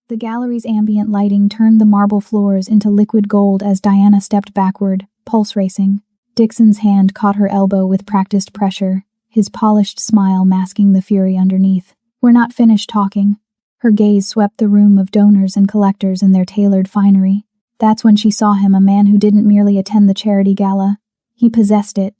The gallery's ambient lighting turned the marble floors into liquid gold as Diana stepped backward, pulse racing. Dixon's hand caught her elbow with practiced pressure, his polished smile masking the fury underneath. "We're not finished talking." Her gaze swept the room of donors and collectors in their tailored finery. That's when she saw him, a man who didn't merely attend the charity gala. He possessed it.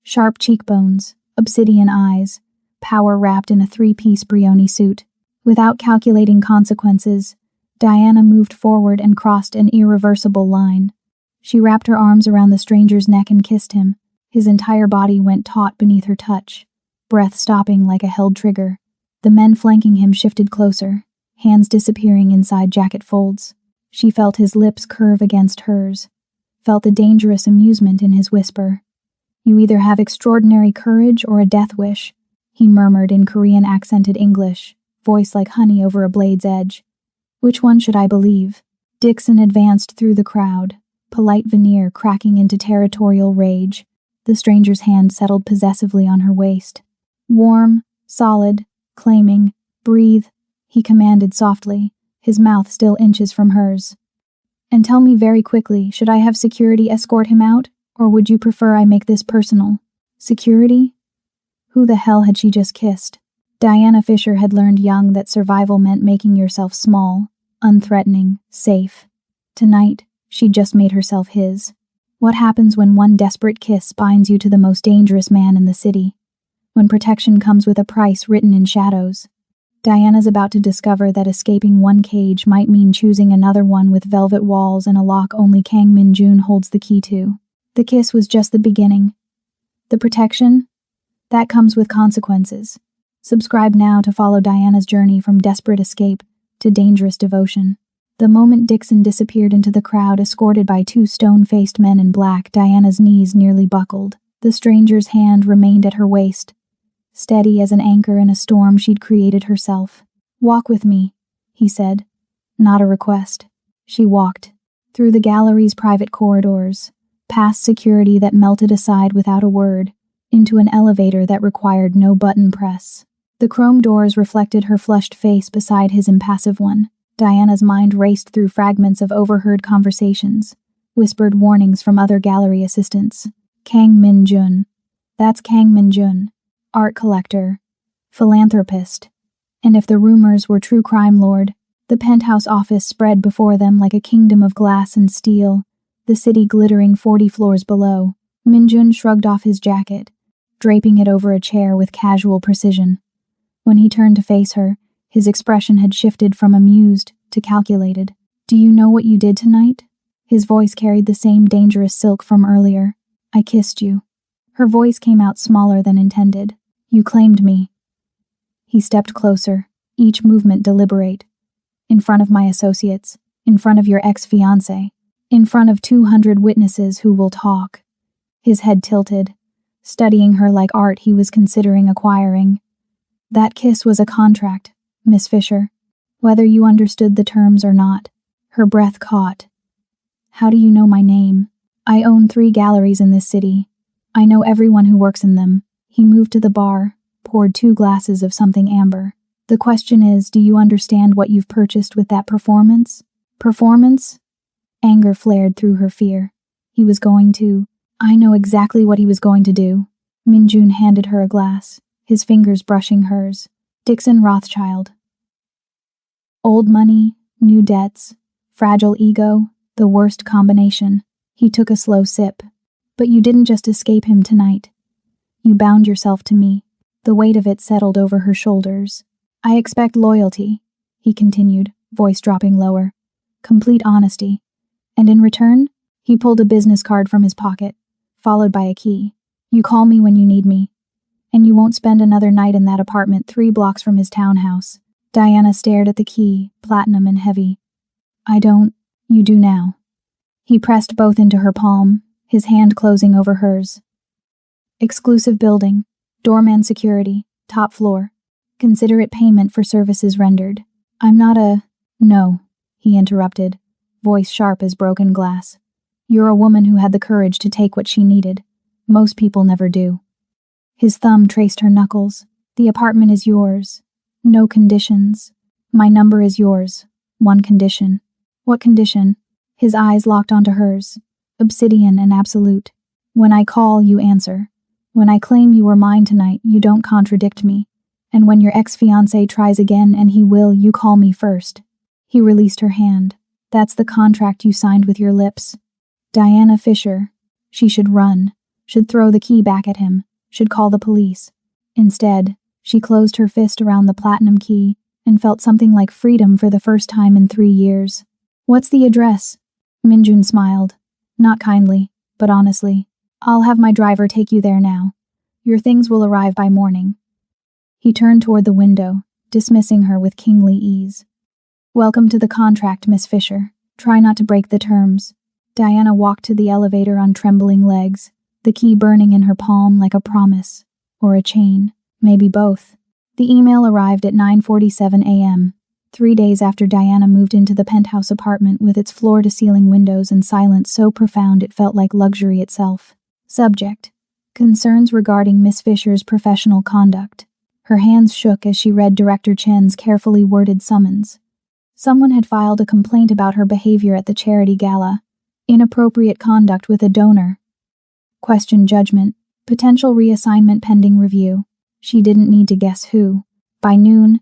Sharp cheekbones, obsidian eyes, power wrapped in a three-piece Brioni suit. Without calculating consequences, Diana moved forward and crossed an irreversible line. She wrapped her arms around the stranger's neck and kissed him. His entire body went taut beneath her touch, breath stopping like a held trigger. The men flanking him shifted closer, hands disappearing inside jacket folds. She felt his lips curve against hers, felt the dangerous amusement in his whisper. "You either have extraordinary courage or a death wish," he murmured in Korean accented English, voice like honey over a blade's edge. "Which one should I believe?" Dixon advanced through the crowd, polite veneer cracking into territorial rage. The stranger's hand settled possessively on her waist. "Warm, solid, claiming, breathe," he commanded softly, his mouth still inches from hers. "And tell me very quickly, should I have security escort him out, or would you prefer I make this personal?" Security? Who the hell had she just kissed? Diana Fisher had learned young that survival meant making yourself small, unthreatening, safe. Tonight, she'd just made herself his. What happens when one desperate kiss binds you to the most dangerous man in the city? When protection comes with a price written in shadows? Diana's about to discover that escaping one cage might mean choosing another one with velvet walls and a lock only Kang Min-jun holds the key to. The kiss was just the beginning. The protection? That comes with consequences. Subscribe now to follow Diana's journey from desperate escape to dangerous devotion. The moment Dixon disappeared into the crowd escorted by two stone-faced men in black, Diana's knees nearly buckled. The stranger's hand remained at her waist, steady as an anchor in a storm she'd created herself. "Walk with me," he said. Not a request. She walked. Through the gallery's private corridors, past security that melted aside without a word, into an elevator that required no button press. The chrome doors reflected her flushed face beside his impassive one. Diana's mind raced through fragments of overheard conversations, whispered warnings from other gallery assistants. Kang Min-jun. That's Kang Min-jun. Art collector. Philanthropist. And if the rumors were true, crime lord. The penthouse office spread before them like a kingdom of glass and steel, the city glittering 40 floors below. Min-jun shrugged off his jacket, draping it over a chair with casual precision. When he turned to face her, his expression had shifted from amused to calculated. "Do you know what you did tonight?" His voice carried the same dangerous silk from earlier. "I kissed you." Her voice came out smaller than intended. "You claimed me." He stepped closer, each movement deliberate. "In front of my associates, in front of your ex-fiancé, in front of 200 witnesses who will talk." His head tilted, studying her like art he was considering acquiring. "That kiss was a contract, Miss Fisher, whether you understood the terms or not." Her breath caught. "How do you know my name? I own 3 galleries in this city. I know everyone who works in them." He moved to the bar, poured 2 glasses of something amber. "The question is, do you understand what you've purchased with that performance?" "Performance?" Anger flared through her fear. He was going to... I know exactly what he was going to do. Min-jun handed her a glass, his fingers brushing hers. "Dixon Rothschild." Old money, new debts, fragile ego, the worst combination. He took a slow sip. "But you didn't just escape him tonight. You bound yourself to me." The weight of it settled over her shoulders. "I expect loyalty," he continued, voice dropping lower. "Complete honesty. And in return," he pulled a business card from his pocket, followed by a key. "You call me when you need me. And you won't spend another night in that apartment 3 blocks from his townhouse." Diana stared at the key, platinum and heavy. "I don't. You do now." He pressed both into her palm, his hand closing over hers. "Exclusive building, doorman security, top floor. Consider it payment for services rendered." "I'm not a..." "No," he interrupted, voice sharp as broken glass. "You're a woman who had the courage to take what she needed. Most people never do." His thumb traced her knuckles. "The apartment is yours. No conditions. My number is yours. One condition. What condition? His eyes locked onto hers. Obsidian and absolute. When I call, you answer. When I claim you were mine tonight, you don't contradict me. And when your ex-fiancé tries again, and he will, you call me first. He released her hand. That's the contract you signed with your lips. Diana Fisher. She should run. Should throw the key back at him. Should call the police. Instead, she closed her fist around the platinum key and felt something like freedom for the first time in 3 years. What's the address? Minjun smiled. Not kindly, but honestly. I'll have my driver take you there now. Your things will arrive by morning. He turned toward the window, dismissing her with kingly ease. Welcome to the contract, Miss Fisher. Try not to break the terms. Diana walked to the elevator on trembling legs, the key burning in her palm like a promise. Or a chain. Maybe both. The email arrived at 9:47 a.m., 3 days after Diana moved into the penthouse apartment with its floor-to-ceiling windows and silence so profound it felt like luxury itself. Subject: concerns regarding Miss Fisher's professional conduct. Her hands shook as she read Director Chen's carefully worded summons. Someone had filed a complaint about her behavior at the charity gala. Inappropriate conduct with a donor. Question judgment. Potential reassignment pending review. She didn't need to guess who. By noon,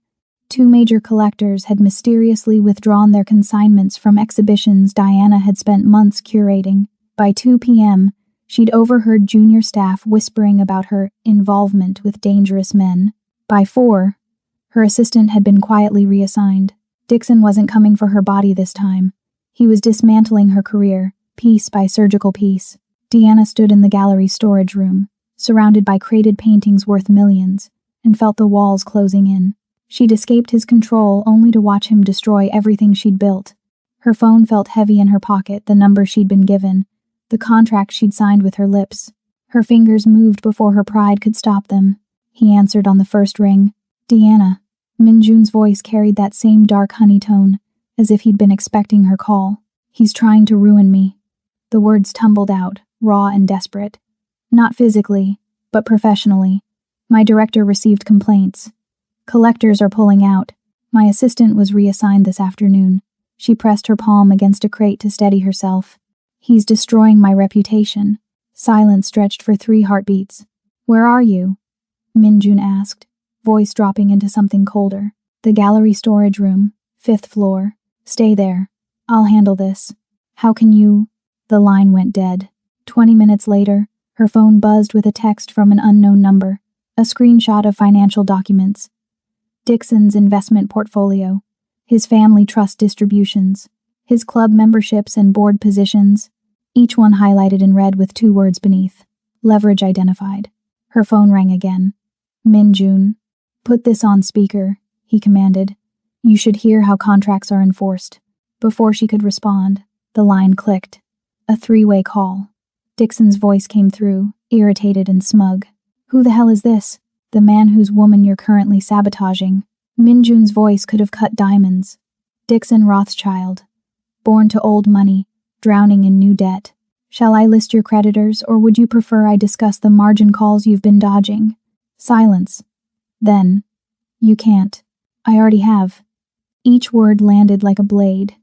2 major collectors had mysteriously withdrawn their consignments from exhibitions Diana had spent months curating. By 2 p.m., she'd overheard junior staff whispering about her involvement with dangerous men. By 4, her assistant had been quietly reassigned. Dixon wasn't coming for her body this time. He was dismantling her career, piece by surgical piece. Deanna stood in the gallery's storage room, surrounded by crated paintings worth millions, and felt the walls closing in. She'd escaped his control only to watch him destroy everything she'd built. Her phone felt heavy in her pocket, the number she'd been given, the contract she'd signed with her lips. Her fingers moved before her pride could stop them. He answered on the first ring. Deanna. Minjun's voice carried that same dark honey tone, as if he'd been expecting her call. He's trying to ruin me. The words tumbled out, raw and desperate. Not physically, but professionally. My director received complaints. Collectors are pulling out. My assistant was reassigned this afternoon. She pressed her palm against a crate to steady herself. He's destroying my reputation. Silence stretched for 3 heartbeats. Where are you? Minjun asked, voice dropping into something colder. The gallery storage room, 5th floor. Stay there. I'll handle this. How can you? The line went dead. 20 minutes later, her phone buzzed with a text from an unknown number, a screenshot of financial documents. Dixon's investment portfolio, his family trust distributions, his club memberships and board positions, each one highlighted in red with 2 words beneath. Leverage identified. Her phone rang again. Minjun. Put this on speaker, he commanded. You should hear how contracts are enforced. Before she could respond, the line clicked. A 3-way call. Dixon's voice came through, irritated and smug. Who the hell is this? The man whose woman you're currently sabotaging. Minjun's voice could have cut diamonds. Dixon Rothschild. Born to old money, drowning in new debt. Shall I list your creditors, or would you prefer I discuss the margin calls you've been dodging? Silence. Then. You can't. I already have. Each word landed like a blade.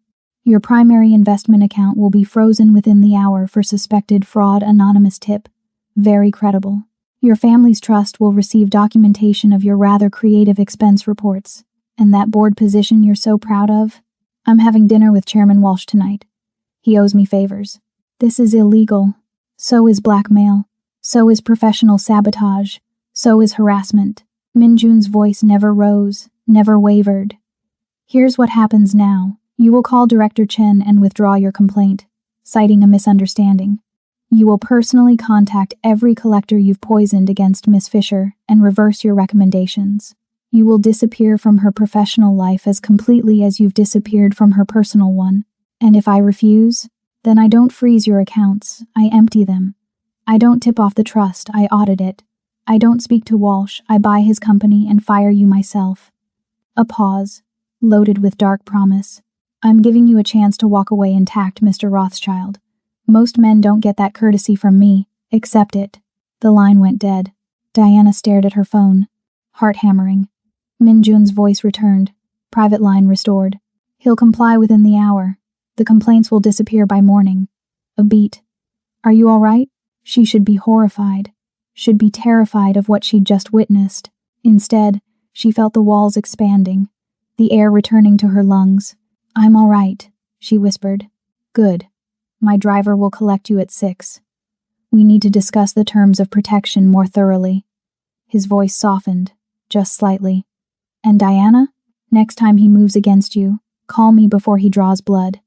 Your primary investment account will be frozen within the hour for suspected fraud. Anonymous tip. Very credible. Your family's trust will receive documentation of your rather creative expense reports. And that board position you're so proud of? I'm having dinner with Chairman Walsh tonight. He owes me favors. This is illegal. So is blackmail. So is professional sabotage. So is harassment. Minjun's voice never rose, never wavered. Here's what happens now. You will call Director Chen and withdraw your complaint, citing a misunderstanding. You will personally contact every collector you've poisoned against Miss Fisher and reverse your recommendations. You will disappear from her professional life as completely as you've disappeared from her personal one. And if I refuse, then I don't freeze your accounts, I empty them. I don't tip off the trust, I audit it. I don't speak to Walsh, I buy his company and fire you myself. A pause, loaded with dark promise. I'm giving you a chance to walk away intact, Mr. Rothschild. Most men don't get that courtesy from me. Accept it. The line went dead. Diana stared at her phone. Heart hammering. Minjun's voice returned. Private line restored. He'll comply within the hour. The complaints will disappear by morning. A beat. Are you all right? She should be horrified. Should be terrified of what she'd just witnessed. Instead, she felt the walls expanding, the air returning to her lungs. I'm all right, she whispered. Good. My driver will collect you at 6. We need to discuss the terms of protection more thoroughly. His voice softened, just slightly. And Diana? Next time he moves against you, call me before he draws blood.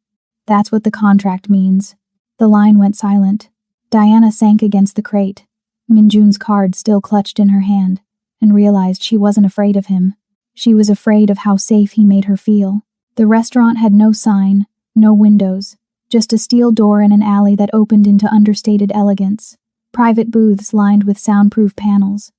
That's what the contract means. The line went silent. Diana sank against the crate, Minjun's card still clutched in her hand, and realized she wasn't afraid of him. She was afraid of how safe he made her feel. The restaurant had no sign, no windows, just a steel door in an alley that opened into understated elegance. Private booths lined with soundproof panels.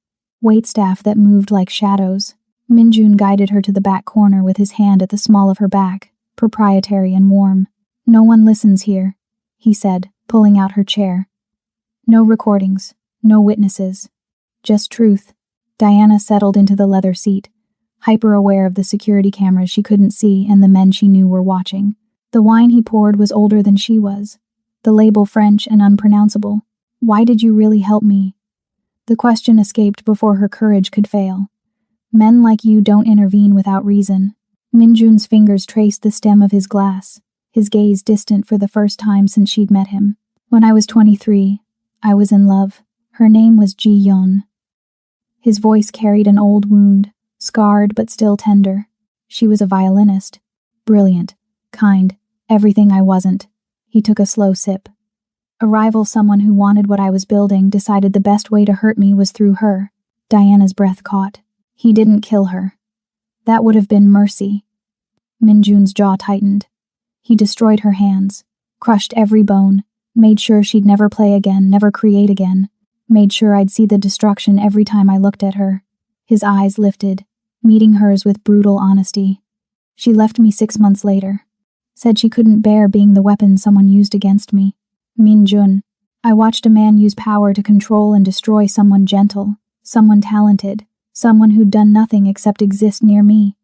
Waitstaff that moved like shadows. Minjun guided her to the back corner with his hand at the small of her back, proprietary and warm. No one listens here, he said, pulling out her chair. No recordings, no witnesses. Just truth. Diana settled into the leather seat, hyper-aware of the security cameras she couldn't see and the men she knew were watching. The wine he poured was older than she was, the label French and unpronounceable. Why did you really help me? The question escaped before her courage could fail. Men like you don't intervene without reason. Minjun's fingers traced the stem of his glass, his gaze distant for the first time since she'd met him. When I was 23, I was in love. Her name was Ji-yeon. His voice carried an old wound, scarred but still tender. She was a violinist. Brilliant, kind, everything I wasn't. He took a slow sip. A rival, someone who wanted what I was building, decided the best way to hurt me was through her. Diana's breath caught. He didn't kill her. That would have been mercy. Minjun's jaw tightened. He destroyed her hands, crushed every bone, made sure she'd never play again, never create again, made sure I'd see the destruction every time I looked at her. His eyes lifted, meeting hers with brutal honesty. She left me 6 months later. Said she couldn't bear being the weapon someone used against me. Minjun. I watched a man use power to control and destroy someone gentle, someone talented, someone who'd done nothing except exist near me.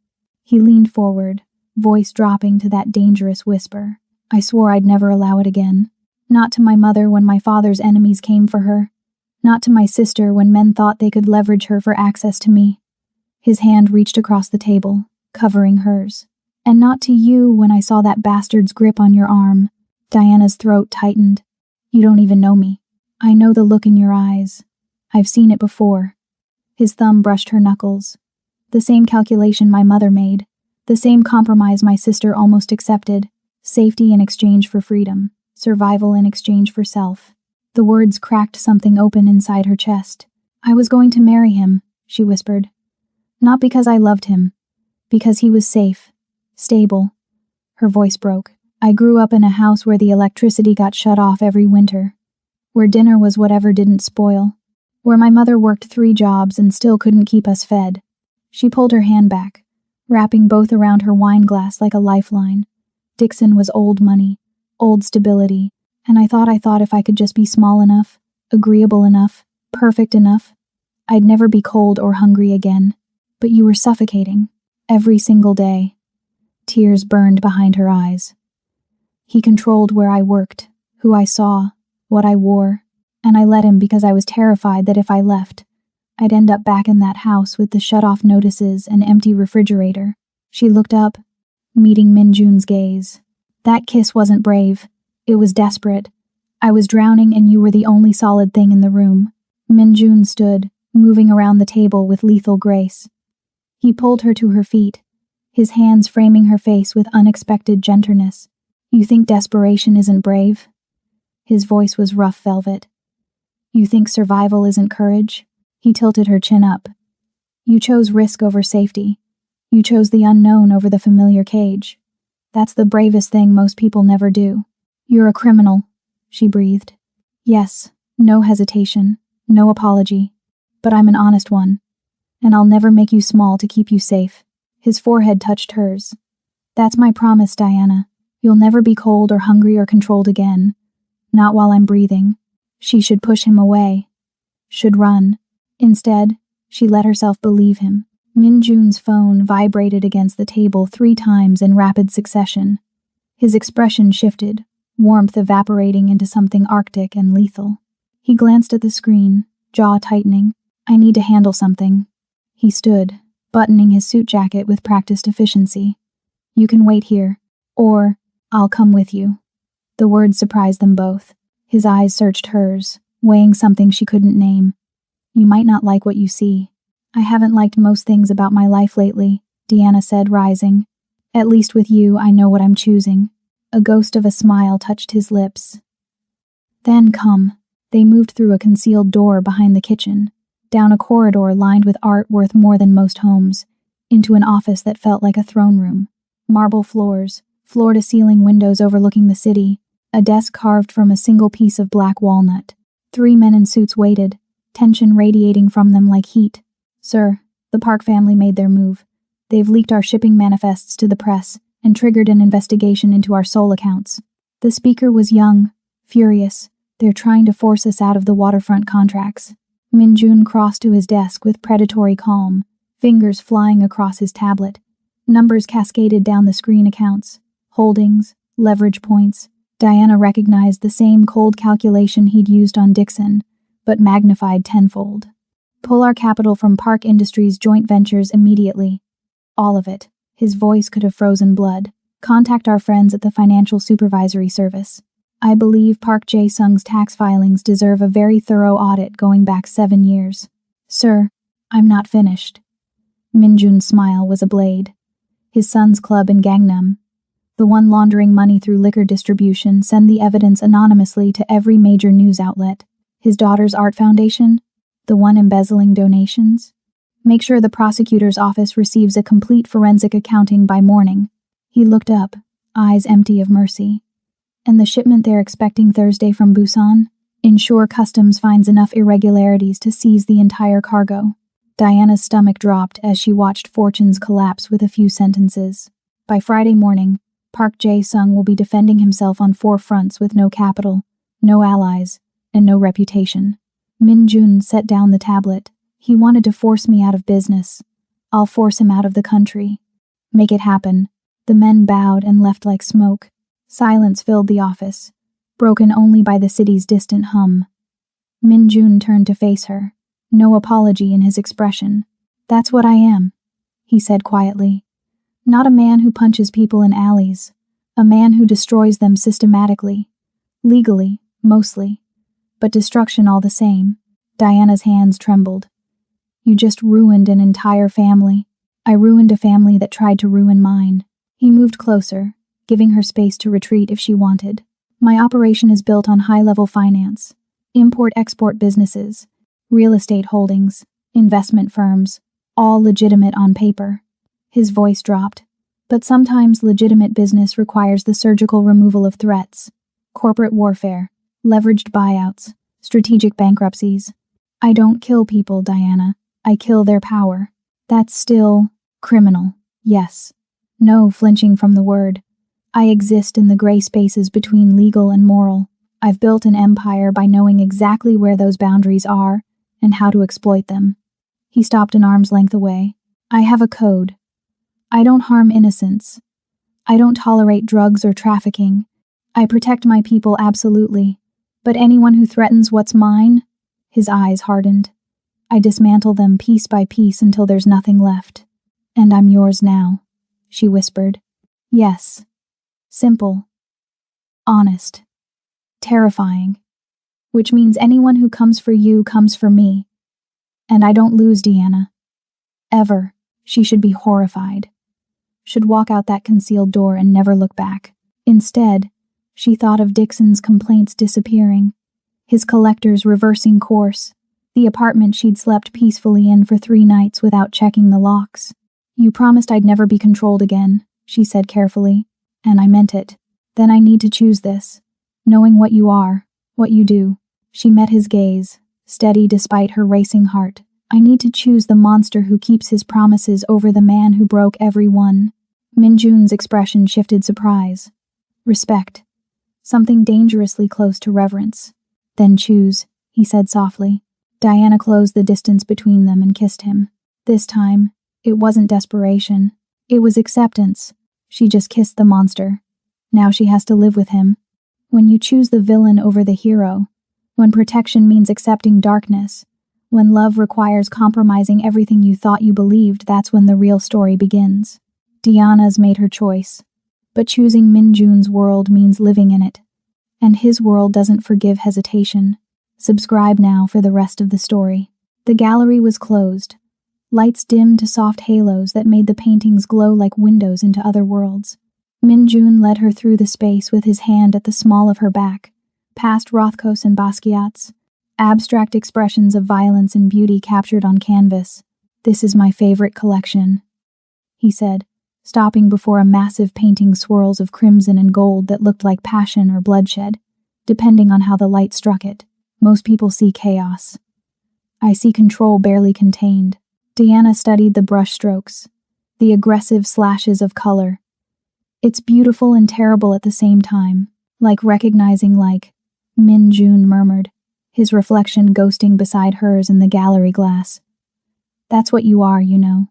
He leaned forward, voice dropping to that dangerous whisper. I swore I'd never allow it again. Not to my mother when my father's enemies came for her. Not to my sister when men thought they could leverage her for access to me. His hand reached across the table, covering hers. And not to you when I saw that bastard's grip on your arm. Diana's throat tightened. You don't even know me. I know the look in your eyes. I've seen it before. His thumb brushed her knuckles. The same calculation my mother made. The same compromise my sister almost accepted. Safety in exchange for freedom. Survival in exchange for self. The words cracked something open inside her chest. I was going to marry him, she whispered. Not because I loved him. Because he was safe. Stable. Her voice broke. I grew up in a house where the electricity got shut off every winter. Where dinner was whatever didn't spoil. Where my mother worked 3 jobs and still couldn't keep us fed. She pulled her hand back, wrapping both around her wine glass like a lifeline. Dixon was old money, old stability, and I thought if I could just be small enough, agreeable enough, perfect enough, I'd never be cold or hungry again. But you were suffocating. Every single day. Tears burned behind her eyes. He controlled where I worked, who I saw, what I wore, and I let him because I was terrified that if I left, I'd end up back in that house with the shut-off notices and empty refrigerator. She looked up, meeting Minjun's gaze. That kiss wasn't brave. It was desperate. I was drowning and you were the only solid thing in the room. Minjun stood, moving around the table with lethal grace. He pulled her to her feet, his hands framing her face with unexpected gentleness. You think desperation isn't brave? His voice was rough velvet. You think survival isn't courage? He tilted her chin up. You chose risk over safety. You chose the unknown over the familiar cage. That's the bravest thing most people never do. You're a criminal, she breathed. Yes, no hesitation, no apology. But I'm an honest one. And I'll never make you small to keep you safe. His forehead touched hers. That's my promise, Diana. You'll never be cold or hungry or controlled again. Not while I'm breathing. She should push him away. Should run. Instead, she let herself believe him. Min-jun's phone vibrated against the table 3 times in rapid succession. His expression shifted, warmth evaporating into something arctic and lethal. He glanced at the screen, jaw tightening. I need to handle something. He stood, buttoning his suit jacket with practiced efficiency. You can wait here, or I'll come with you. The words surprised them both. His eyes searched hers, weighing something she couldn't name. You might not like what you see. I haven't liked most things about my life lately, Deanna said, rising. At least with you, I know what I'm choosing. A ghost of a smile touched his lips. Then come. They moved through a concealed door behind the kitchen, down a corridor lined with art worth more than most homes, into an office that felt like a throne room. Marble floors, floor-to-ceiling windows overlooking the city, a desk carved from a single piece of black walnut. 3 men in suits waited, tension radiating from them like heat. Sir, the Park family made their move. They've leaked our shipping manifests to the press and triggered an investigation into our Sol accounts. The speaker was young, furious. They're trying to force us out of the waterfront contracts. Min-jun crossed to his desk with predatory calm, fingers flying across his tablet. Numbers cascaded down the screen accounts, holdings, leverage points. Diana recognized the same cold calculation he'd used on Dixon, but magnified tenfold. Pull our capital from Park Industries joint ventures immediately. All of it. His voice could have frozen blood. Contact our friends at the Financial Supervisory Service. I believe Park Jae-sung's tax filings deserve a very thorough audit going back 7 years. Sir, I'm not finished. Min-jun's smile was a blade. His son's club in Gangnam, the one laundering money through liquor distribution, send the evidence anonymously to every major news outlet. His daughter's art foundation, the one embezzling donations. Make sure the prosecutor's office receives a complete forensic accounting by morning. He looked up, eyes empty of mercy. And the shipment they're expecting Thursday from Busan? Ensure customs finds enough irregularities to seize the entire cargo. Diana's stomach dropped as she watched fortunes collapse with a few sentences. By Friday morning, Park Jae-sung will be defending himself on 4 fronts with no capital, no allies, and no reputation. Min-jun set down the tablet. He wanted to force me out of business. I'll force him out of the country. Make it happen. The men bowed and left like smoke. Silence filled the office, broken only by the city's distant hum. Min-jun turned to face her, no apology in his expression. That's what I am, he said quietly. Not a man who punches people in alleys, a man who destroys them systematically. Legally, mostly. But destruction all the same. Diana's hands trembled. You just ruined an entire family. I ruined a family that tried to ruin mine. He moved closer, giving her space to retreat if she wanted. My operation is built on high-level finance, import-export businesses, real estate holdings, investment firms, all legitimate on paper. His voice dropped. But sometimes legitimate business requires the surgical removal of threats, corporate warfare, leveraged buyouts, strategic bankruptcies. I don't kill people, Diana. I kill their power. That's still criminal, yes. No flinching from the word. I exist in the gray spaces between legal and moral. I've built an empire by knowing exactly where those boundaries are and how to exploit them. He stopped an arm's length away. I have a code. I don't harm innocents. I don't tolerate drugs or trafficking. I protect my people absolutely. But anyone who threatens what's mine, his eyes hardened. I dismantle them piece by piece until there's nothing left. And I'm yours now, she whispered. Yes. Simple. Honest. Terrifying. Which means anyone who comes for you comes for me. And I don't lose, Deanna. Ever. She should be horrified. Should walk out that concealed door and never look back. Instead, she thought of Dixon's complaints disappearing, his collectors reversing course, the apartment she'd slept peacefully in for 3 nights without checking the locks. You promised I'd never be controlled again, she said carefully, and I meant it. Then I need to choose this. Knowing what you are, what you do. She met his gaze, steady despite her racing heart. I need to choose the monster who keeps his promises over the man who broke every one. Min-jun's expression shifted surprise. Respect. Something dangerously close to reverence. Then choose, he said softly. Diana closed the distance between them and kissed him. This time, It wasn't desperation. It was acceptance. She just kissed the monster. Now she has to live with him. When you choose the villain over the hero, when protection means accepting darkness, when love requires compromising everything you thought you believed, that's when the real story begins. Diana's made her choice. But choosing Minjun's world means living in it. And his world doesn't forgive hesitation. Subscribe now for the rest of the story. The gallery was closed. Lights dimmed to soft halos that made the paintings glow like windows into other worlds. Minjun led her through the space with his hand at the small of her back, past Rothkos and Basquiat's. Abstract expressions of violence and beauty captured on canvas. "This is my favorite collection," he said, stopping before a massive painting swirls of crimson and gold that looked like passion or bloodshed, depending on how the light struck it. "Most people see chaos. I see control barely contained." Diana studied the brush strokes, the aggressive slashes of color. "It's beautiful and terrible at the same time, like recognizing like," Minjun murmured, his reflection ghosting beside hers in the gallery glass. "That's what you are, you know.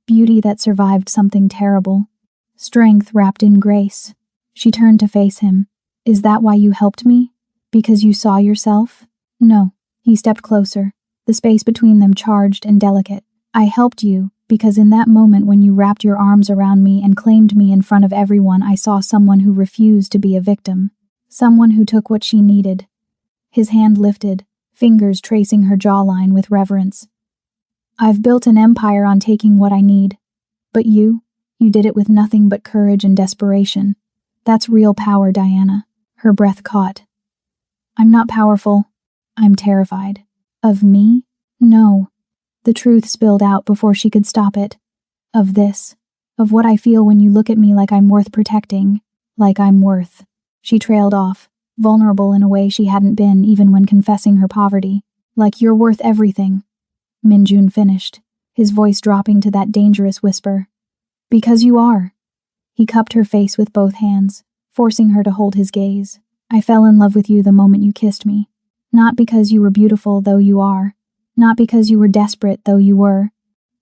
Beauty that survived something terrible. Strength wrapped in grace." She turned to face him. "Is that why you helped me? Because you saw yourself?" "No." He stepped closer, the space between them charged and delicate. "I helped you because in that moment when you wrapped your arms around me and claimed me in front of everyone, I saw someone who refused to be a victim. Someone who took what she needed." His hand lifted, fingers tracing her jawline with reverence. "I've built an empire on taking what I need. But you did it with nothing but courage and desperation. That's real power, Diana." Her breath caught. "I'm not powerful. I'm terrified." "Of me?" "No." The truth spilled out before she could stop it. "Of this. Of what I feel when you look at me like I'm worth protecting. Like I'm worth." She trailed off, vulnerable in a way she hadn't been even when confessing her poverty. "Like you're worth everything," Minjun finished, his voice dropping to that dangerous whisper. "Because you are." He cupped her face with both hands, forcing her to hold his gaze. "I fell in love with you the moment you kissed me. Not because you were beautiful, though you are. Not because you were desperate, though you were.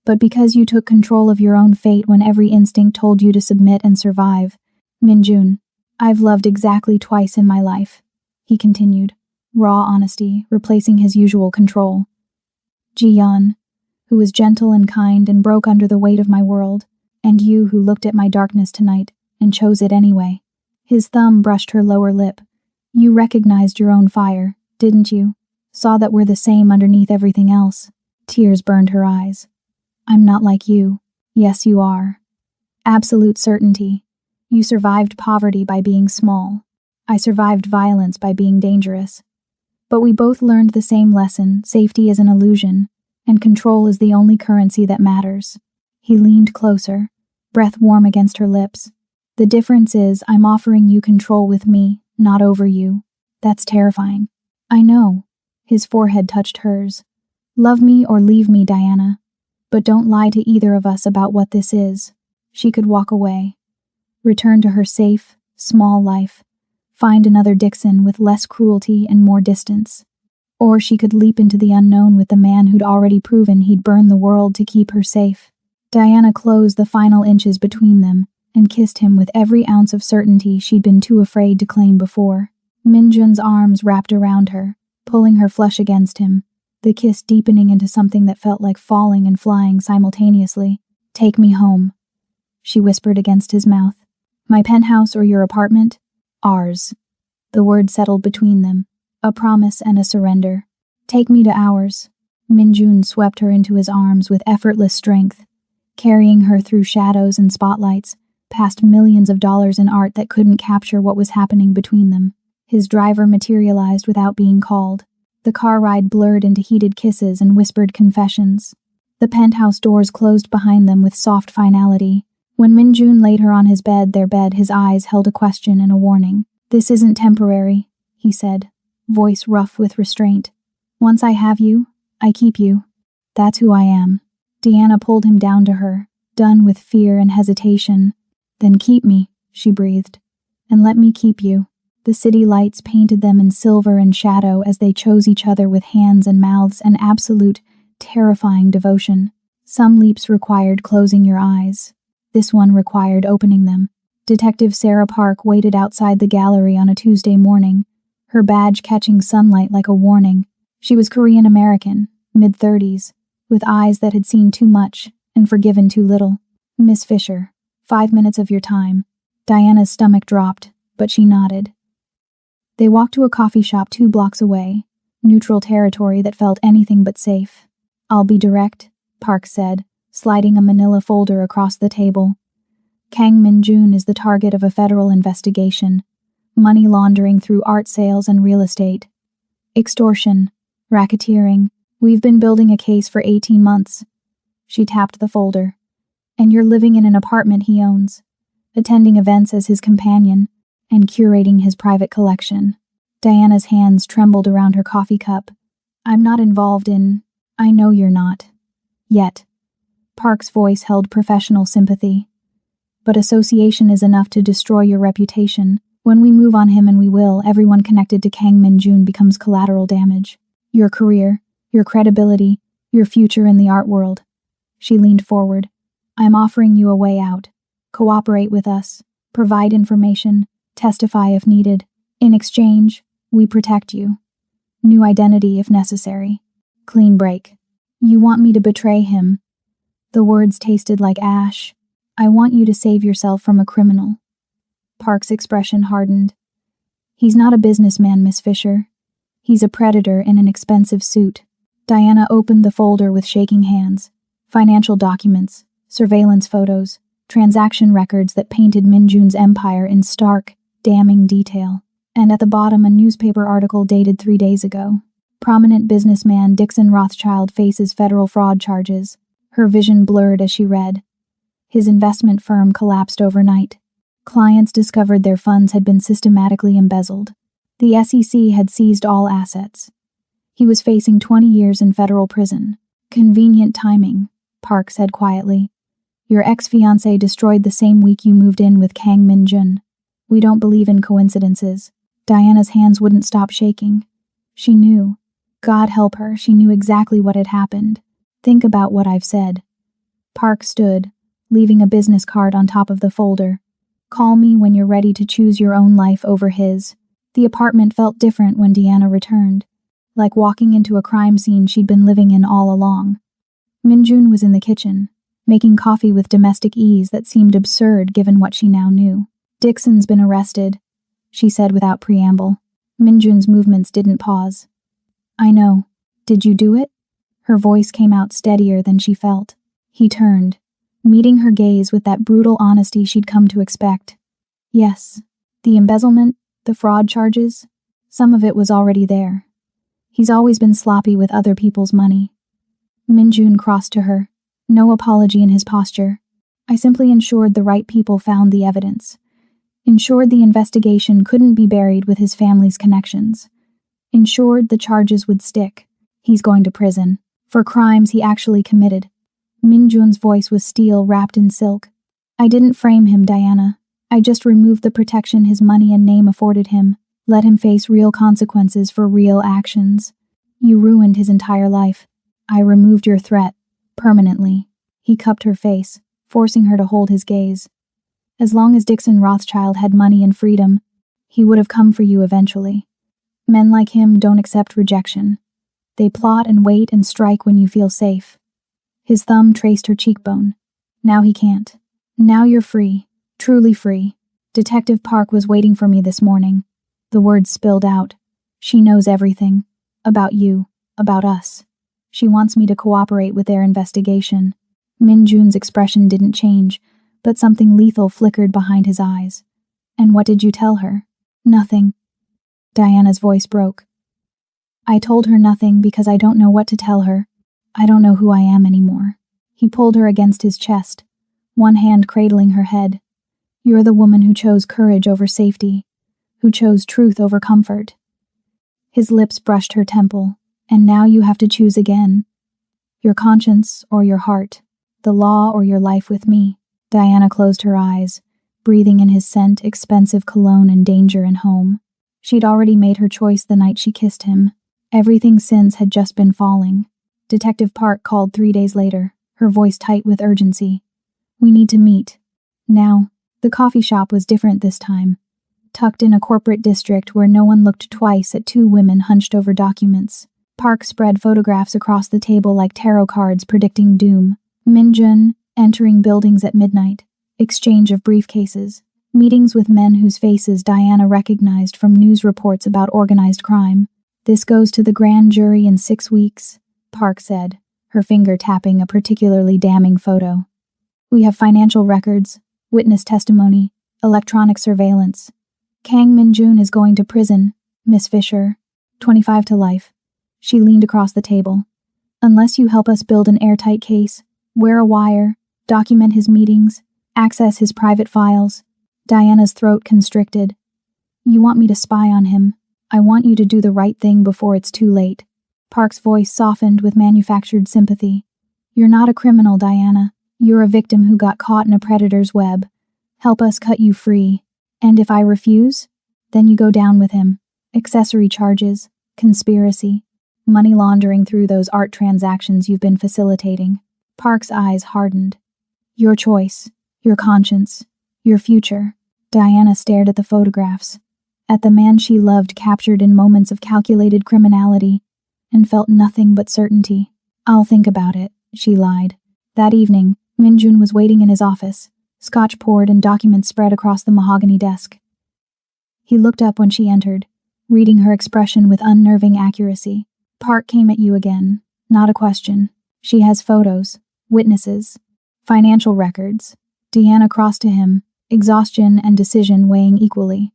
But because you took control of your own fate when every instinct told you to submit and survive. Minjun, I've loved exactly twice in my life," he continued, raw honesty replacing his usual control. "Jiyan, who was gentle and kind and broke under the weight of my world, and you who looked at my darkness tonight and chose it anyway." His thumb brushed her lower lip. "You recognized your own fire, didn't you? Saw that we're the same underneath everything else." Tears burned her eyes. "I'm not like you." "Yes, you are. Absolute certainty. You survived poverty by being small. I survived violence by being dangerous. But we both learned the same lesson: safety is an illusion, and control is the only currency that matters." He leaned closer, breath warm against her lips. "The difference is I'm offering you control with me, not over you. That's terrifying." "I know." His forehead touched hers. "Love me or leave me, Diana. But don't lie to either of us about what this is." She could walk away, return to her safe, small life, find another Dixon with less cruelty and more distance. Or she could leap into the unknown with the man who'd already proven he'd burn the world to keep her safe. Diana closed the final inches between them and kissed him with every ounce of certainty she'd been too afraid to claim before. Minjun's arms wrapped around her, pulling her flush against him, the kiss deepening into something that felt like falling and flying simultaneously. "Take me home," she whispered against his mouth. "My penthouse or your apartment? Ours." The word settled between them, a promise and a surrender. "Take me to ours." Minjun swept her into his arms with effortless strength, carrying her through shadows and spotlights, past millions of dollars in art that couldn't capture what was happening between them. His driver materialized without being called. The car ride blurred into heated kisses and whispered confessions. The penthouse doors closed behind them with soft finality. When Minjun laid her on their bed, his eyes held a question and a warning. "This isn't temporary," he said, voice rough with restraint. "Once I have you, I keep you. That's who I am." Diana pulled him down to her, done with fear and hesitation. "Then keep me," she breathed, "and let me keep you." The city lights painted them in silver and shadow as they chose each other with hands and mouths, an absolute, terrifying devotion. Some leaps required closing your eyes. This one required opening them. Detective Sarah Park waited outside the gallery on a Tuesday morning, her badge catching sunlight like a warning. She was Korean American, mid-30s, with eyes that had seen too much and forgiven too little. Miss Fisher, 5 minutes of your time. Diana's stomach dropped, but she nodded. They walked to a coffee shop 2 blocks away, neutral territory that felt anything but safe. I'll be direct, Park said, sliding a manila folder across the table. Kang Min-jun is the target of a federal investigation. Money laundering through art sales and real estate. Extortion. Racketeering. We've been building a case for 18 months. She tapped the folder. And you're living in an apartment he owns, attending events as his companion, and curating his private collection. Diana's hands trembled around her coffee cup. I'm not involved in... I know you're not. Yet. Park's voice held professional sympathy. But association is enough to destroy your reputation. When we move on him, and we will, everyone connected to Kang Min-jun becomes collateral damage. Your career, your credibility, your future in the art world. She leaned forward. I'm offering you a way out. Cooperate with us. Provide information. Testify if needed. In exchange, we protect you. New identity if necessary. Clean break. You want me to betray him? The words tasted like ash. I want you to save yourself from a criminal. Park's expression hardened. He's not a businessman, Miss Fisher. He's a predator in an expensive suit. Diana opened the folder with shaking hands. Financial documents, surveillance photos, transaction records that painted Min-jun's empire in stark, damning detail. And at the bottom, a newspaper article dated 3 days ago. Prominent businessman Dixon Rothschild faces federal fraud charges. Her vision blurred as she read. His investment firm collapsed overnight. Clients discovered their funds had been systematically embezzled. The SEC had seized all assets. He was facing 20 years in federal prison. Convenient timing, Park said quietly. Your ex-fiancé destroyed the same week you moved in with Kang Min-jun. We don't believe in coincidences. Diana's hands wouldn't stop shaking. She knew. God help her, she knew exactly what had happened. Think about what I've said. Park stood, leaving a business card on top of the folder. Call me when you're ready to choose your own life over his. The apartment felt different when Diana returned, like walking into a crime scene she'd been living in all along. Min-jun was in the kitchen, making coffee with domestic ease that seemed absurd given what she now knew. Dixon's been arrested, she said without preamble. Min-jun's movements didn't pause. I know. Did you do it? Her voice came out steadier than she felt. He turned, meeting her gaze with that brutal honesty she'd come to expect. Yes, the embezzlement, the fraud charges, some of it was already there. He's always been sloppy with other people's money. Min-jun crossed to her, no apology in his posture. I simply ensured the right people found the evidence. Ensured the investigation couldn't be buried with his family's connections. Ensured the charges would stick. He's going to prison. For crimes he actually committed. Min-jun's voice was steel wrapped in silk. I didn't frame him, Diana. I just removed the protection his money and name afforded him. Let him face real consequences for real actions. You ruined his entire life. I removed your threat. Permanently. He cupped her face, forcing her to hold his gaze. As long as Dixon Rothschild had money and freedom, he would have come for you eventually. Men like him don't accept rejection. They plot and wait and strike when you feel safe. His thumb traced her cheekbone. Now he can't. Now you're free. Truly free. Detective Park was waiting for me this morning. The words spilled out. She knows everything. About you. About us. She wants me to cooperate with their investigation. Min-jun's expression didn't change, but something lethal flickered behind his eyes. And what did you tell her? Nothing. Diana's voice broke. I told her nothing because I don't know what to tell her. I don't know who I am anymore. He pulled her against his chest, one hand cradling her head. You're the woman who chose courage over safety, who chose truth over comfort. His lips brushed her temple, and now you have to choose again. Your conscience or your heart, the law or your life with me. Diana closed her eyes, breathing in his scent, expensive cologne, and danger and home. She'd already made her choice the night she kissed him. Everything since had just been falling. Detective Park called 3 days later, her her voice tight with urgency. "We need to meet. Now." The coffee shop was different this time. Tucked in a corporate district where no one looked twice at two women hunched over documents. Park spread photographs across the table like tarot cards predicting doom. Minjun, entering buildings at midnight. Exchange of briefcases. Meetings with men whose faces Diana recognized from news reports about organized crime. "This goes to the grand jury in 6 weeks, Park said, her finger tapping a particularly damning photo. "We have financial records, witness testimony, electronic surveillance. Kang Minjun is going to prison, Miss Fisher. 25 to life." She leaned across the table. "Unless you help us build an airtight case, wear a wire, document his meetings, access his private files." Diana's throat constricted. "You want me to spy on him. I want you to do the right thing before it's too late." Park's voice softened with manufactured sympathy. "You're not a criminal, Diana. You're a victim who got caught in a predator's web. Help us cut you free. And if I refuse, then you go down with him. Accessory charges, conspiracy, money laundering through those art transactions you've been facilitating." Park's eyes hardened. "Your choice, your conscience, your future." Diana stared at the photographs, at the man she loved captured in moments of calculated criminality, and felt nothing but certainty. "I'll think about it," she lied. That evening, Minjun was waiting in his office, scotch poured and documents spread across the mahogany desk. He looked up when she entered, reading her expression with unnerving accuracy. "Park came at you again. Not a question. She has photos, witnesses, financial records." Diana crossed to him, exhaustion and decision weighing equally.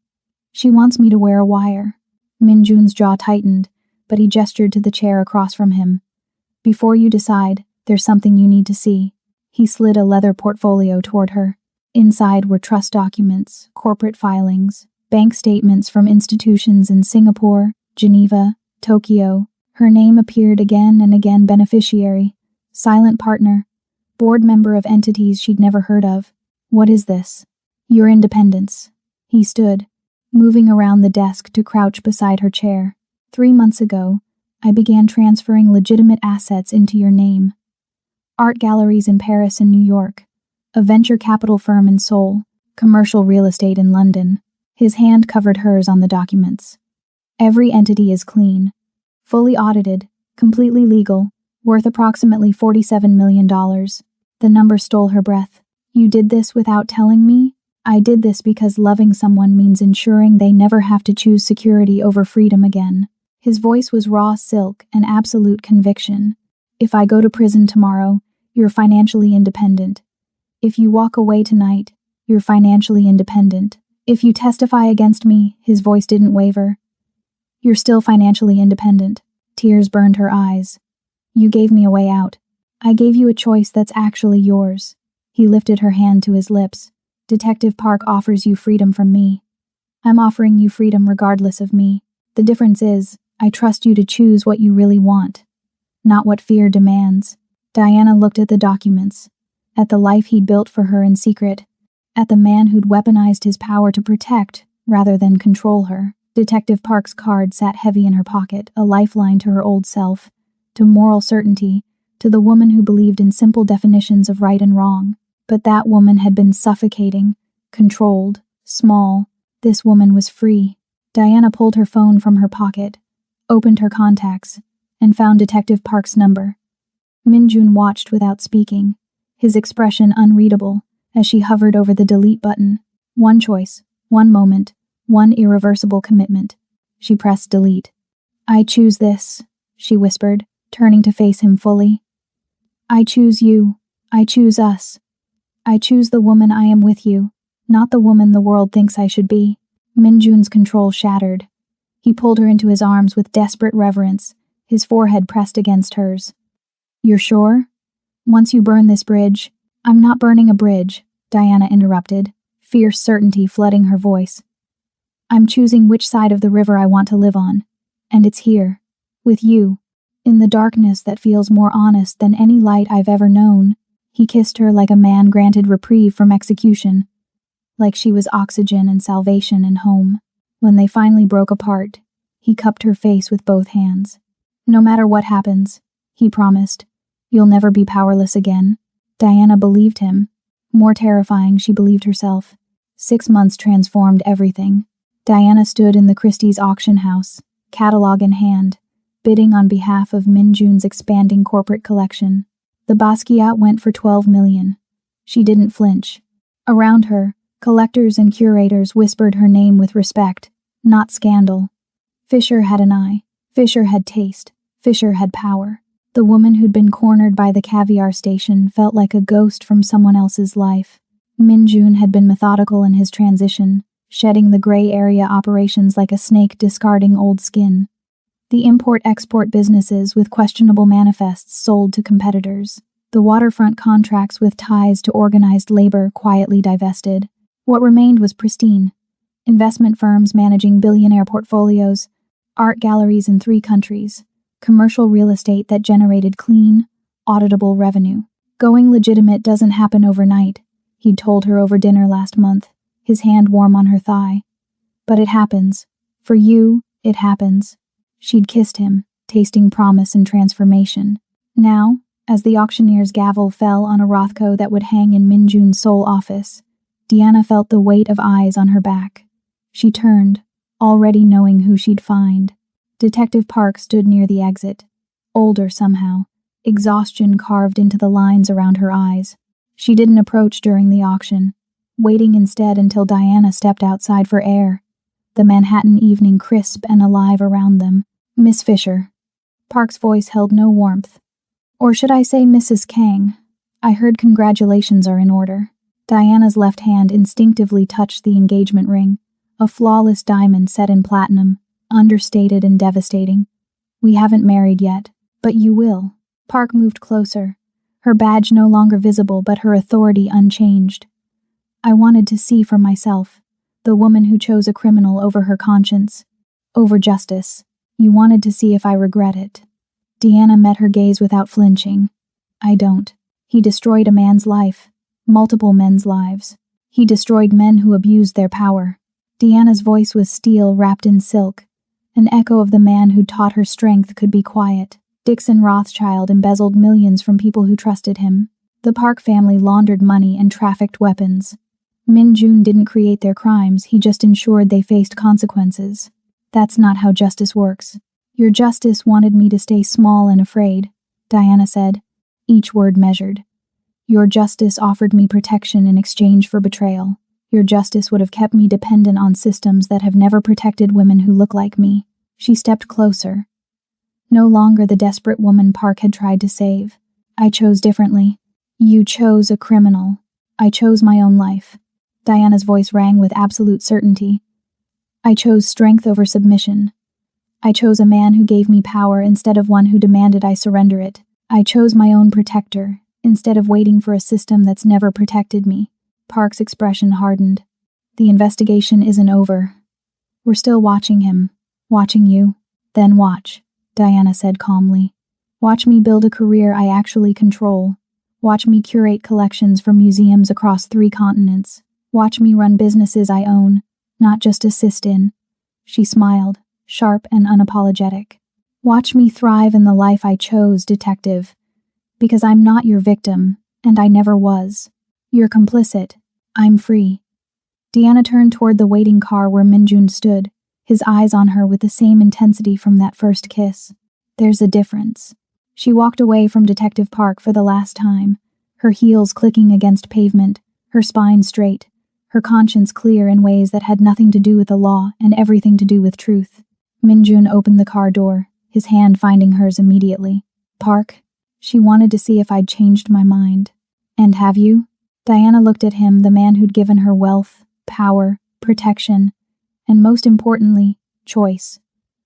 "She wants me to wear a wire." Minjun's jaw tightened, but he gestured to the chair across from him. "Before you decide, there's something you need to see." He slid a leather portfolio toward her. Inside were trust documents, corporate filings, bank statements from institutions in Singapore, Geneva, Tokyo. Her name appeared again and again: beneficiary, silent partner, board member of entities she'd never heard of. "What is this?" "Your independence." He stood, moving around the desk to crouch beside her chair. 3 months ago, I began transferring legitimate assets into your name. Art galleries in Paris and New York, a venture capital firm in Seoul, commercial real estate in London. His hand covered hers on the documents. "Every entity is clean, fully audited, completely legal, worth approximately $47 million. The number stole her breath. "You did this without telling me?" "I did this because loving someone means ensuring they never have to choose security over freedom again." His voice was raw silk and absolute conviction. "If I go to prison tomorrow, you're financially independent. If you walk away tonight, you're financially independent. If you testify against me," his voice didn't waver, "you're still financially independent." Tears burned her eyes. "You gave me a way out. I gave you a choice that's actually yours." He lifted her hand to his lips. "Detective Park offers you freedom from me. I'm offering you freedom regardless of me. The difference is, I trust you to choose what you really want, not what fear demands." Diana looked at the documents, at the life he'd built for her in secret, at the man who'd weaponized his power to protect rather than control her. Detective Park's card sat heavy in her pocket, a lifeline to her old self, to moral certainty, to the woman who believed in simple definitions of right and wrong. But that woman had been suffocating, controlled, small. This woman was free. Diana pulled her phone from her pocket, opened her contacts, and found Detective Park's number. Minjun watched without speaking, his expression unreadable, as she hovered over the delete button. One choice, one moment, one irreversible commitment. She pressed delete. "I choose this," she whispered, turning to face him fully. "I choose you. I choose us. I choose the woman I am with you, not the woman the world thinks I should be." Minjun's control shattered. He pulled her into his arms with desperate reverence, his forehead pressed against hers. "You're sure? Once you burn this bridge—" "I'm not burning a bridge," Diana interrupted, fierce certainty flooding her voice. "I'm choosing which side of the river I want to live on. And it's here, with you, in the darkness that feels more honest than any light I've ever known." He kissed her like a man granted reprieve from execution, like she was oxygen and salvation and home. When they finally broke apart, he cupped her face with both hands. "No matter what happens," he promised, "you'll never be powerless again." Diana believed him. More terrifying, she believed herself. 6 months transformed everything. Diana stood in the Christie's auction house, catalog in hand, bidding on behalf of Minjun's expanding corporate collection. The Basquiat went for 12 million. She didn't flinch. Around her, collectors and curators whispered her name with respect, not scandal. Fisher had an eye. Fisher had taste. Fisher had power. The woman who'd been cornered by the caviar station felt like a ghost from someone else's life. Minjun had been methodical in his transition, shedding the gray area operations like a snake discarding old skin. The import-export businesses with questionable manifests sold to competitors. The waterfront contracts with ties to organized labor quietly divested. What remained was pristine. Investment firms managing billionaire portfolios, art galleries in 3 countries, commercial real estate that generated clean, auditable revenue. Going legitimate doesn't happen overnight, he'd told her over dinner last month, his hand warm on her thigh. But it happens. For you, it happens. She'd kissed him, tasting promise and transformation. Now, as the auctioneer's gavel fell on a Rothko that would hang in Minjun's sole office, Diana felt the weight of eyes on her back. She turned, already knowing who she'd find. Detective Park stood near the exit, older somehow, exhaustion carved into the lines around her eyes. She didn't approach during the auction, waiting instead until Diana stepped outside for air, the Manhattan evening crisp and alive around them. Miss Fisher. Park's voice held no warmth. Or should I say Mrs. Kang? I heard congratulations are in order. Diana's left hand instinctively touched the engagement ring, a flawless diamond set in platinum, understated and devastating. We haven't married yet, but you will. Park moved closer, her badge no longer visible but her authority unchanged. I wanted to see for myself, the woman who chose a criminal over her conscience, over justice. You wanted to see if I regret it. Diana met her gaze without flinching. I don't. He destroyed a man's life, multiple men's lives. He destroyed men who abused their power. Diana's voice was steel wrapped in silk, an echo of the man who taught her strength could be quiet. Dixon Rothschild embezzled millions from people who trusted him. The Park family laundered money and trafficked weapons. Minjun didn't create their crimes, he just ensured they faced consequences. That's not how justice works. Your justice wanted me to stay small and afraid, Diana said, each word measured. Your justice offered me protection in exchange for betrayal. Your justice would have kept me dependent on systems that have never protected women who look like me. She stepped closer. No longer the desperate woman Park had tried to save. I chose differently. You chose a criminal. I chose my own life. Diana's voice rang with absolute certainty. I chose strength over submission. I chose a man who gave me power instead of one who demanded I surrender it. I chose my own protector, instead of waiting for a system that's never protected me. Park's expression hardened. The investigation isn't over. We're still watching him. Watching you. Then watch, Diana said calmly. Watch me build a career I actually control. Watch me curate collections for museums across 3 continents. Watch me run businesses I own, not just assist in. She smiled, sharp and unapologetic. Watch me thrive in the life I chose, detective. Because I'm not your victim, and I never was. You're complicit. I'm free. Diana turned toward the waiting car where Minjun stood, his eyes on her with the same intensity from that first kiss. There's a difference. She walked away from Detective Park for the last time, her heels clicking against pavement, her spine straight, her conscience clear in ways that had nothing to do with the law and everything to do with truth. Minjun opened the car door, his hand finding hers immediately. Park? She wanted to see if I'd changed my mind. And have you? Diana looked at him, the man who'd given her wealth, power, protection, and most importantly, choice.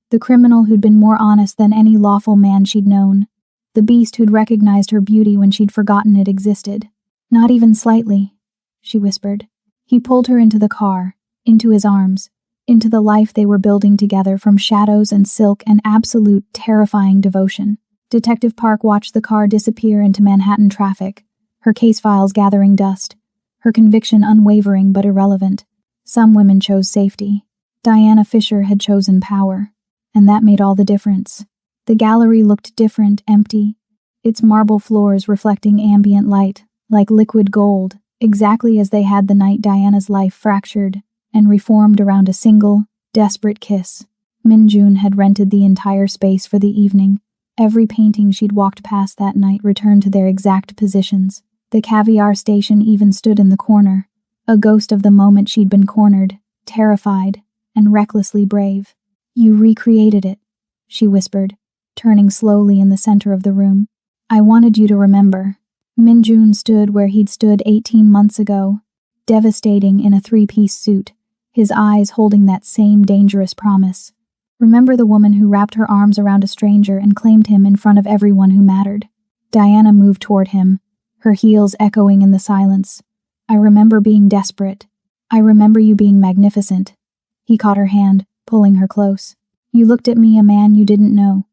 The criminal who'd been more honest than any lawful man she'd known. The beast who'd recognized her beauty when she'd forgotten it existed. Not even slightly, she whispered. He pulled her into the car, into his arms, into the life they were building together from shadows and silk and absolute terrifying devotion. Detective Park watched the car disappear into Manhattan traffic, her case files gathering dust, her conviction unwavering but irrelevant. Some women chose safety. Diana Fisher had chosen power, and that made all the difference. The gallery looked different, empty, its marble floors reflecting ambient light like liquid gold, exactly as they had the night Diana's life fractured and reformed around a single, desperate kiss. Minjun had rented the entire space for the evening. Every painting she'd walked past that night returned to their exact positions. The caviar station even stood in the corner, a ghost of the moment she'd been cornered, terrified, and recklessly brave. "You recreated it," she whispered, turning slowly in the center of the room. "I wanted you to remember." Minjun stood where he'd stood 18 months ago, devastating in a three-piece suit, his eyes holding that same dangerous promise. "Remember the woman who wrapped her arms around a stranger and claimed him in front of everyone who mattered?" Diana moved toward him, her heels echoing in the silence. "I remember being desperate. I remember you being magnificent." He caught her hand, pulling her close. "You looked at me, a man you didn't know.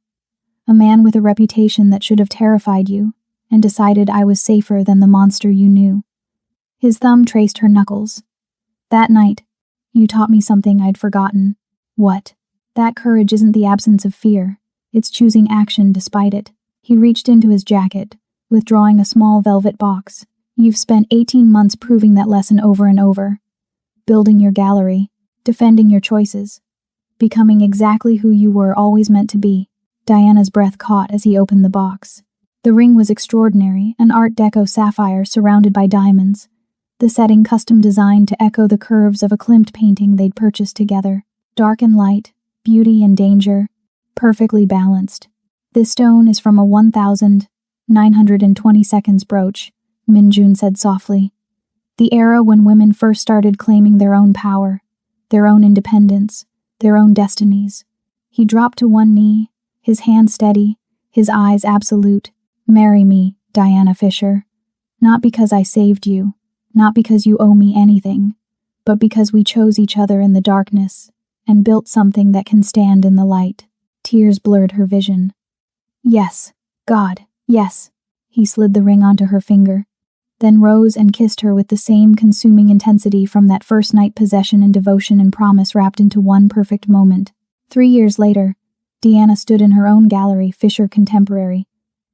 A man with a reputation that should have terrified you, and decided I was safer than the monster you knew." His thumb traced her knuckles. "That night, you taught me something I'd forgotten." "What?" "That courage isn't the absence of fear. It's choosing action despite it." He reached into his jacket, withdrawing a small velvet box. "You've spent 18 months proving that lesson over and over. Building your gallery, defending your choices, becoming exactly who you were always meant to be." Diana's breath caught as he opened the box. The ring was extraordinary, an Art Deco sapphire surrounded by diamonds, the setting custom designed to echo the curves of a Klimt painting they'd purchased together. Dark and light, beauty and danger, perfectly balanced. "This stone is from a 1922 brooch," Minjun said softly. "The era when women first started claiming their own power, their own independence, their own destinies." He dropped to one knee, his hand steady, his eyes absolute. "Marry me, Diana Fisher. Not because I saved you, not because you owe me anything, but because we chose each other in the darkness and built something that can stand in the light." Tears blurred her vision. "Yes, God, yes." He slid the ring onto her finger, then rose and kissed her with the same consuming intensity from that first night. Possession and devotion and promise wrapped into one perfect moment. 3 years later, Diana stood in her own gallery, Fisher Contemporary,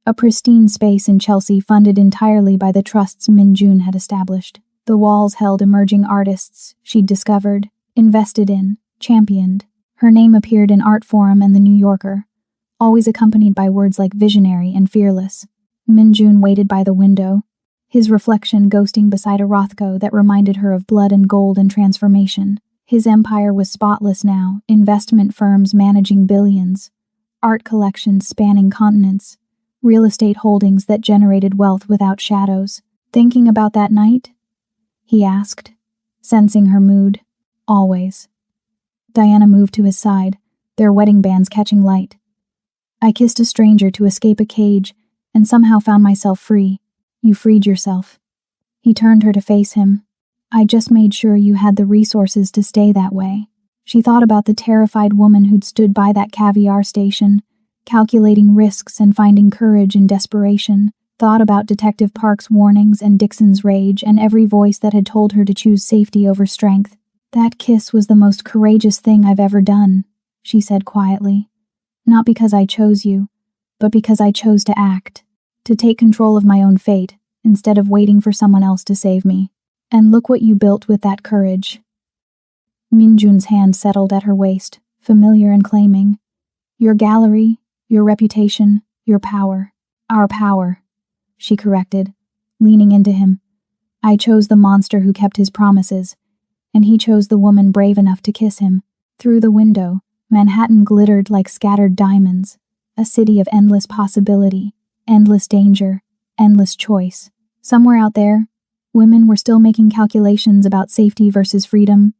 a pristine space in Chelsea funded entirely by the trusts Minjun had established. The walls held emerging artists she'd discovered, invested in, championed. Her name appeared in Art Forum and The New Yorker, always accompanied by words like visionary and fearless. Minjun waited by the window, his reflection ghosting beside a Rothko that reminded her of blood and gold and transformation. His empire was spotless now, investment firms managing billions, art collections spanning continents, real estate holdings that generated wealth without shadows. "Thinking about that night?" he asked, sensing her mood. "Always." Diana moved to his side, their wedding bands catching light. "I kissed a stranger to escape a cage, and somehow found myself free. You freed yourself." He turned her to face him. "I just made sure you had the resources to stay that way." She thought about the terrified woman who'd stood by that caviar station, calculating risks and finding courage in desperation, thought about Detective Park's warnings and Dixon's rage and every voice that had told her to choose safety over strength. "That kiss was the most courageous thing I've ever done," she said quietly. "Not because I chose you, but because I chose to act, to take control of my own fate, instead of waiting for someone else to save me. And look what you built with that courage." Minjun's hand settled at her waist, familiar and claiming. "Your gallery, your reputation, your power." "Our power," she corrected, leaning into him. "I chose the monster who kept his promises, and he chose the woman brave enough to kiss him." Through the window, Manhattan glittered like scattered diamonds, a city of endless possibility, endless danger, endless choice. Somewhere out there, women were still making calculations about safety versus freedom,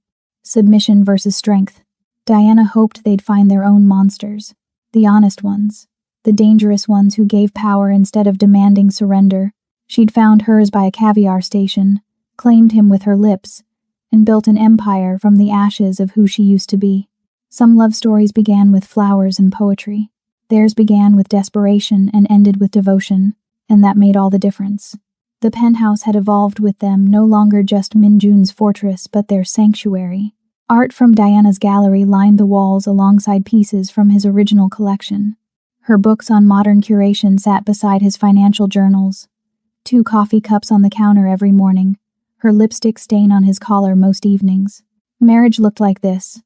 submission versus strength. Diana hoped they'd find their own monsters, the honest ones, the dangerous ones who gave power instead of demanding surrender. She'd found hers by a caviar station, claimed him with her lips, and built an empire from the ashes of who she used to be. Some love stories began with flowers and poetry. Theirs began with desperation and ended with devotion, and that made all the difference. The penthouse had evolved with them, no longer just Minjun's fortress but their sanctuary. Art from Diana's gallery lined the walls alongside pieces from his original collection. Her books on modern curation sat beside his financial journals, 2 coffee cups on the counter every morning, her lipstick stain on his collar most evenings. Marriage looked like this.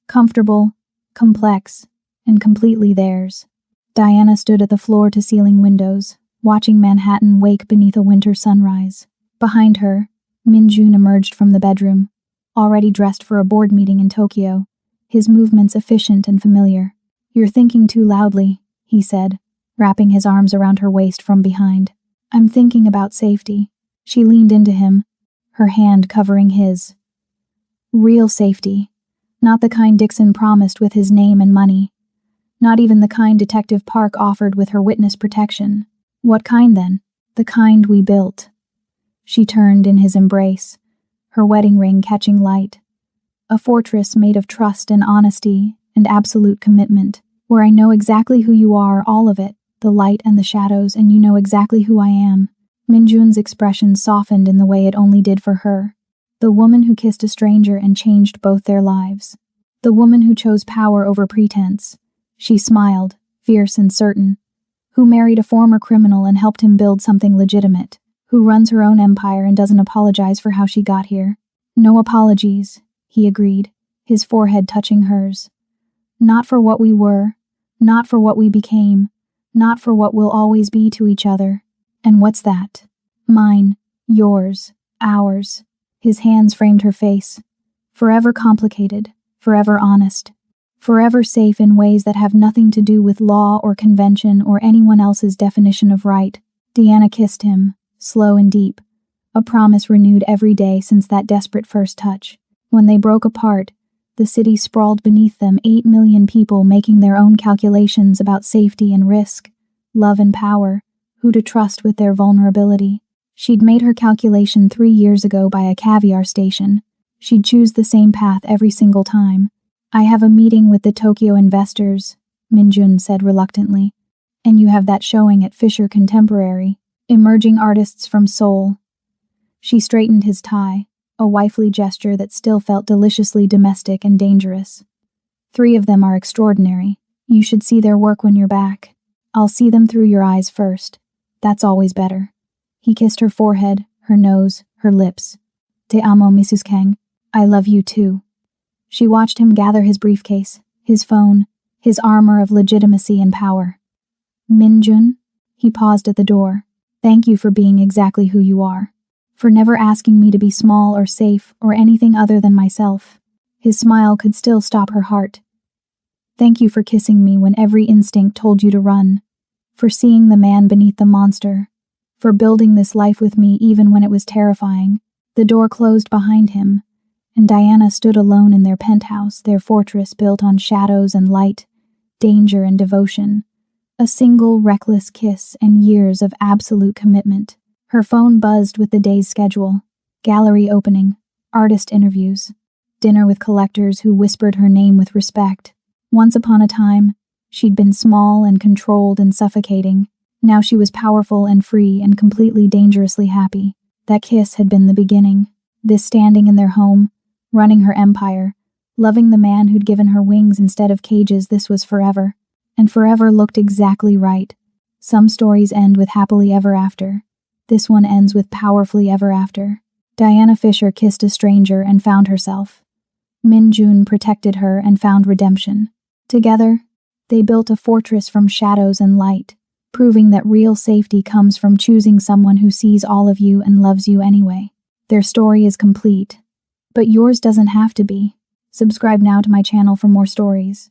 Comfortable, complex, and completely theirs. Diana stood at the floor-to-ceiling windows, watching Manhattan wake beneath a winter sunrise. Behind her, Min-jun emerged from the bedroom, already dressed for a board meeting in Tokyo, his movements efficient and familiar. "You're thinking too loudly," he said, wrapping his arms around her waist from behind. "I'm thinking about safety." She leaned into him, her hand covering his. Real safety. Not the kind Dixon promised with his name and money. Not even the kind Detective Park offered with her witness protection. What kind then? The kind we built. She turned in his embrace, her wedding ring catching light. A fortress made of trust and honesty and absolute commitment, where I know exactly who you are, all of it, the light and the shadows, and you know exactly who I am. Min-jun's expression softened in the way it only did for her. The woman who kissed a stranger and changed both their lives. The woman who chose power over pretense. She smiled, fierce and certain. Who married a former criminal and helped him build something legitimate. Who runs her own empire and doesn't apologize for how she got here. "No apologies," he agreed, his forehead touching hers. "Not for what we were, not for what we became, not for what we'll always be to each other." "And what's that?" "Mine, yours, ours." His hands framed her face. "Forever complicated, forever honest, forever safe in ways that have nothing to do with law or convention or anyone else's definition of right." Deanna kissed him, slow and deep, a promise renewed every day since that desperate first touch. When they broke apart, the city sprawled beneath them, 8 million people making their own calculations about safety and risk, love and power, who to trust with their vulnerability. She'd made her calculation 3 years ago by a caviar station. She'd choose the same path every single time. "I have a meeting with the Tokyo investors," Min-jun said reluctantly. "And you have that showing at Fisher Contemporary, emerging artists from Seoul." She straightened his tie, a wifely gesture that still felt deliciously domestic and dangerous. "3 of them are extraordinary. You should see their work when you're back. I'll see them through your eyes first. That's always better." He kissed her forehead, her nose, her lips. "Te amo, Mrs. Kang. I love you too." She watched him gather his briefcase, his phone, his armor of legitimacy and power. "Min-jun?" He paused at the door. "Thank you for being exactly who you are. For never asking me to be small or safe or anything other than myself." His smile could still stop her heart. "Thank you for kissing me when every instinct told you to run. For seeing the man beneath the monster. For building this life with me even when it was terrifying." The door closed behind him, and Diana stood alone in their penthouse, their fortress built on shadows and light, danger and devotion. A single reckless kiss and years of absolute commitment. Her phone buzzed with the day's schedule. Gallery opening, artist interviews, dinner with collectors who whispered her name with respect. Once upon a time, she'd been small and controlled and suffocating. Now she was powerful and free and completely dangerously happy. That kiss had been the beginning. This standing in their home, running her empire, loving the man who'd given her wings instead of cages, this was forever. And forever looked exactly right. Some stories end with happily ever after. This one ends with powerfully ever after. Diana Fisher kissed a stranger and found herself. Min-jun protected her and found redemption. Together, they built a fortress from shadows and light, proving that real safety comes from choosing someone who sees all of you and loves you anyway. Their story is complete, but yours doesn't have to be. Subscribe now to my channel for more stories.